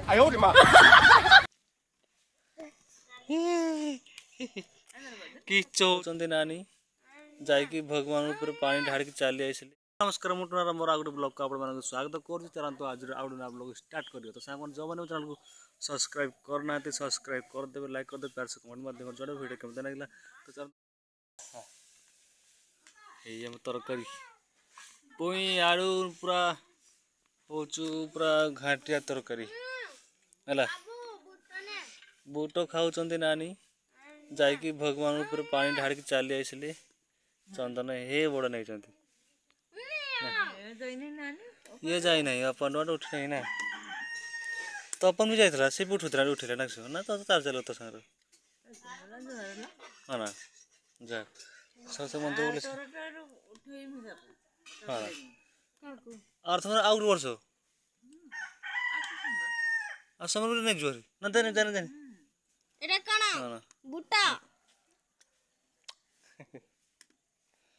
哎呦我的妈कि चौचंदी नानी जाइकी भगवान ऊपर पानी ढाड़ी चली आई। नमस्कार मुटुनार मोर आगुटे ब्लॉग को आपण मानक स्वागत करूँ। चलते आज आउट ब्लॉग स्टार्ट करियो। तो सांग जो मैंने चैनल को सब्सक्राइब करना सब्सक्राइब करदेवे, लाइक करदे, प्यार से कमेंट मार देवे जो वीडियो केमती लगे। तो चल ये तरकारी पुई आलू पूरा होचु पूरा घाटिया तरकारी है। बुट खाऊंट नानी जाइकी भगवान ऊपर पानी ढाड़ी चली आई। चंदन हे बड़ नहीं ये जाई नहीं अपन उठ नहीं ना। तो अपन भी जाइए सी भी उठुला उठिले ना ना तो तार चलो तो संग हाँ ना जा सबसे मन तो हाँ और थोड़ा आउट वर्ष आ समर नहीं जोरी ना देने देने देने এটা কোন বুটা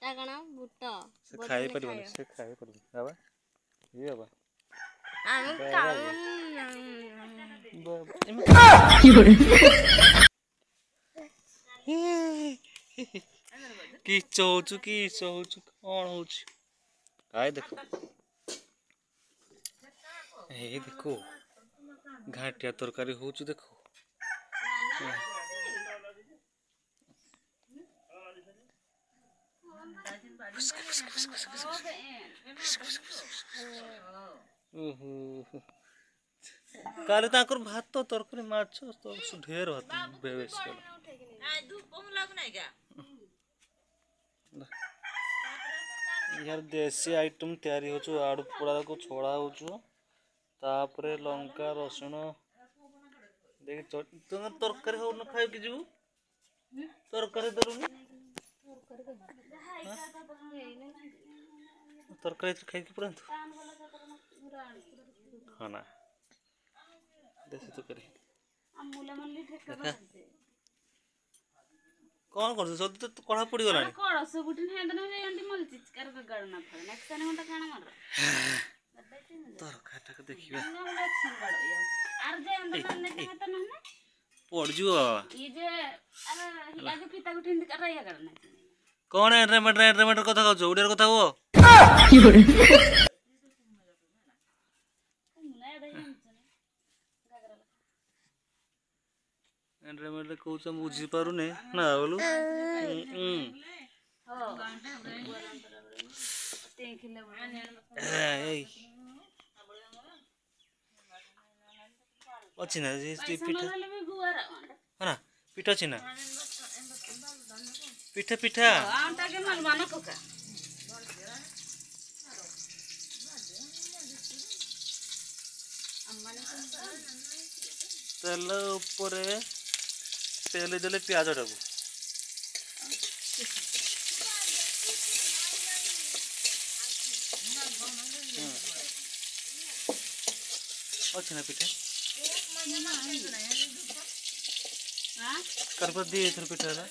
তা কোন বুটা से खाई परिबन से खाई परिबन बाबा ये बाबा আমি কাউন कि चौचु कौन हो काय देखो ये देखो घाटिया तरकारी हो देखो काले ताकर भात तो तरकारी माछ तो ढेर होत बेवेस यार देसी आइटम तैयारी हो आड़ू पोड़ा को छोड़ा हो तापरे लंका रसुण देख तुम तरकारी हो न खाइ कि जीवु तरकारी दरुनी तरकारी खाइ कि पुरा हाँ ना देसी तरकारी कौन कर सब तो कढ़ा पड़ी गलानी कोड़ सब उठन है दन में अंडी मल चिचकार का गड़ना फड़ नेक्स्ट टाइम घंटा खाना मार तरकारी तक देखिबा आर जे अंदर ने त न पड़ जू ये जे अरे आगे पिता उठन कर रहा करना कौन है एंटरमेंट कथा कहू उड़ियार कथा हो एंटरमेंट कहू बुझी पारुने ना बोलू अच्छी ना पिठा है ना पिठा अच्छी ना पिठा पिठा तेल ऊपर तेल देले प्याज टाकू अच्छी ना पिठा कर दिए थोड़ा पिठा है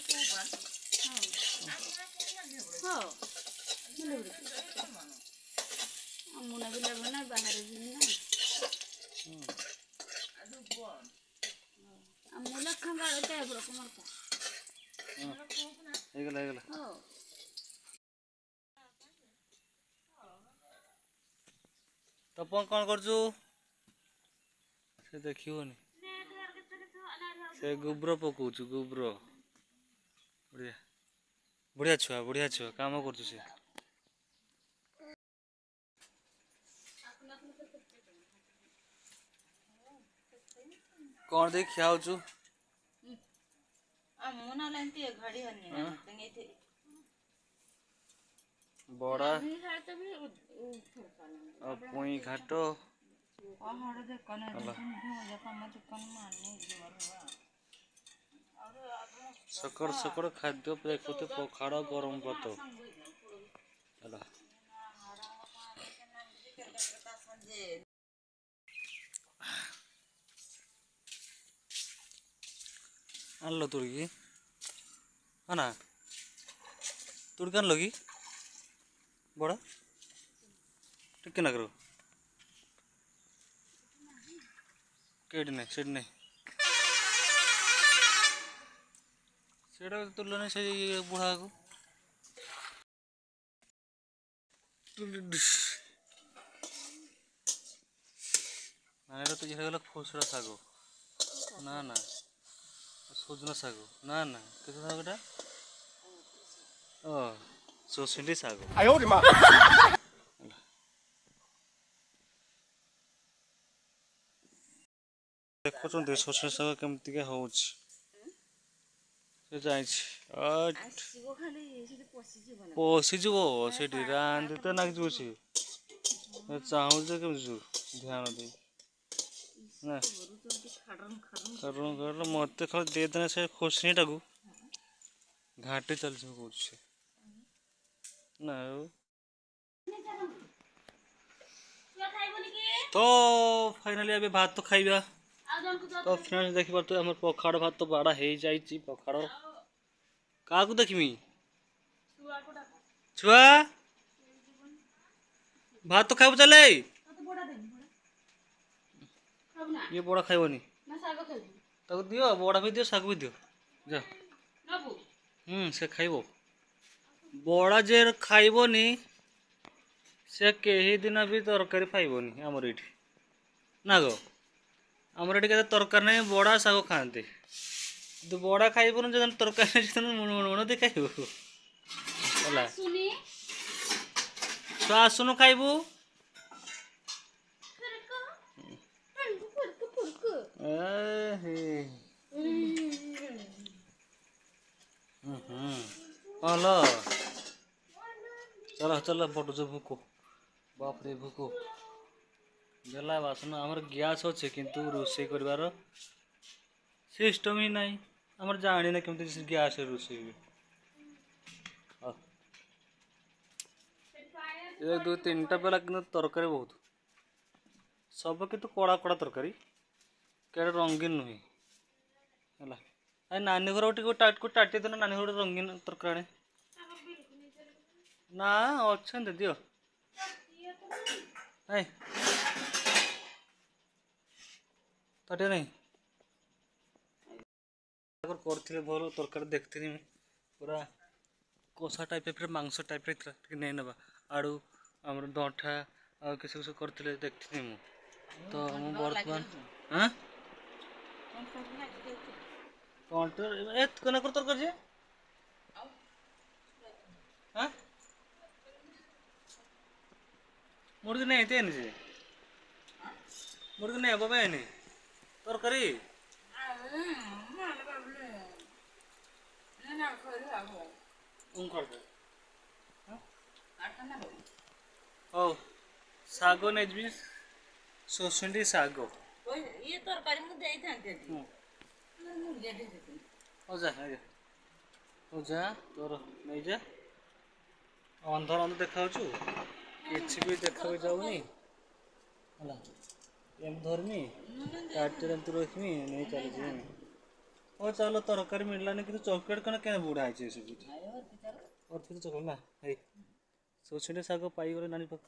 मुना भी लगो ना बाहर भी ना मुला खंगा होता है ब्रोको मरता हेगला तपन कौन करजू से देखियोनी से गोबर पकाउछु गोबर बढ़िया बढ़िया छुआ काम करछु से कौन देख खाऊछु आ मोना लेंती घड़ी हनी तंगे बड़ा और पुई घाटो सकड़ सकड़ खाद्य देखते पखाड़ गरम भात आनलो तुड़की है ना तुड़की आनलो कि बड़ा टिके ना करो କେଠି ନାହିଁ ସେଠି ନାହିଁ ସେଇଟା ତୁଲ ନାହିଁ ସେ ବୁଢ଼ାକୁ ନା ଏଇଟା ତ ଗଲା ଖୋସଡ଼ା ଶାଗ ନା ନା ସଜନା ଶାଗ ନା ନା କେତେ ଶାଗ ଏଟା ସୋସିଣ୍ଡି ଶାଗ ଦେଖୁଛନ୍ତି ସୋସିଣ୍ଡି ଶାଗ କେମିତିକା ହଉଛି ସେ ଯାଇଛି ପଶିଯିବ ସେଠି ରାନ୍ଧି ତ ନାଗିଯିବ ସିଏ ଚାହୁଁଛ କେମିତି ଧ୍ୟାନ ଦେଇ ନା କାରଣ ମତେ ଖାଲି ଦେଇଦେନେ ସେ ଖୋସଣିଟାକୁ ଘାଟି ଚାଲିଛି କହୁଛି ସେ ନା ଆଉ ତ ଫାଇନାଲି ଏବେ ଭାତ ଖାଇବା ତ ଫ୍ରେଣ୍ଡସ୍ ଦେଖିପାରୁଥିବେ ଆମର ପଖାଳ ଭାତ ବାଡ଼ା ହେଇଯାଇଛି ପଖାଳ କାହାକୁ ଦେଖିମି ଛୁଆ ଭାତ ଖାଇବୁ ଚାଲେ ଇଏ ବଡ଼ା ଖାଇବନି ତାକୁ ଦିଅ ବଡ଼ା ବି ଦିଅ ଶାଗ ବି ଦିଅ ଯା ସେ ଖାଇବ ବଡ଼ା ଯେ ଖାଇବନି ସେ କେହି ଦିନ ବି ତରକାରୀ ଖାଇବନି ଆମର ଏଇଠି ନା ଗো ଆମର ଏଠି କେତେ ତରକାରୀ ନାହିଁ ବଡ଼ା ଶାଗ ଖାଆନ୍ତି କିନ୍ତୁ ବଡ଼ା ଖାଇବନି ଯଦି ତରକାରୀ ମୁଣ ଦେଇ ଖାଇବୁ ହେଲା ଛୁଆ ଆସୁନୁ ଖାଇବୁ ଭଲ चल चल बटु जो भूक बाप रे भूक गला बासन आमर गैस अच्छे किंतु रोषे कर सिस्टम ही नहीं आमर जानी ना केमती गैस रोषे एक दो तीन टा बेला कि तरकारी बहुत सब कितु कड़ा कड़ा तरकारी क्या रंगीन नुहे है नानी घर को टाटी देना नानी घर रंगीन तरकारी ना अच्छा दियो ताटे नहीं करते भल तरकारी देखती पूरा कषा टाइप फिर मांस टाइप नहीं ना आड़ू आम दंठा आ किस किस करते देखती मु तो मु बर्तमान हाँ कौन तरकारी हाँ मुर्गी नहीं थे नहीं मुर्गी नहीं बाबा नहीं तरकारी ओ सागो नेजबी सोसुंडी सागो ये तरकारी मु देई थांते हो जा तोर नहीं जा अंधर अंध देखा किसी भी देखा जाऊनी धरमी काटे रखमी नहीं चली ओ चलो तरकारी मिललानी कि चॉकलेट कौन क्या बुढ़ा है और फिर चॉकलेट ना है सोचने साग पाई गले नानी पाक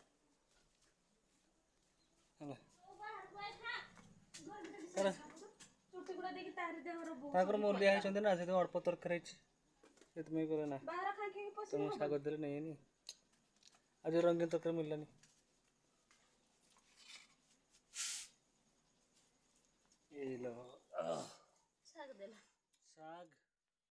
मूल्य ना से अल्प तरकारी से ना तुम साग देले नहीं आज रंगीन तरकारी मिललानी साग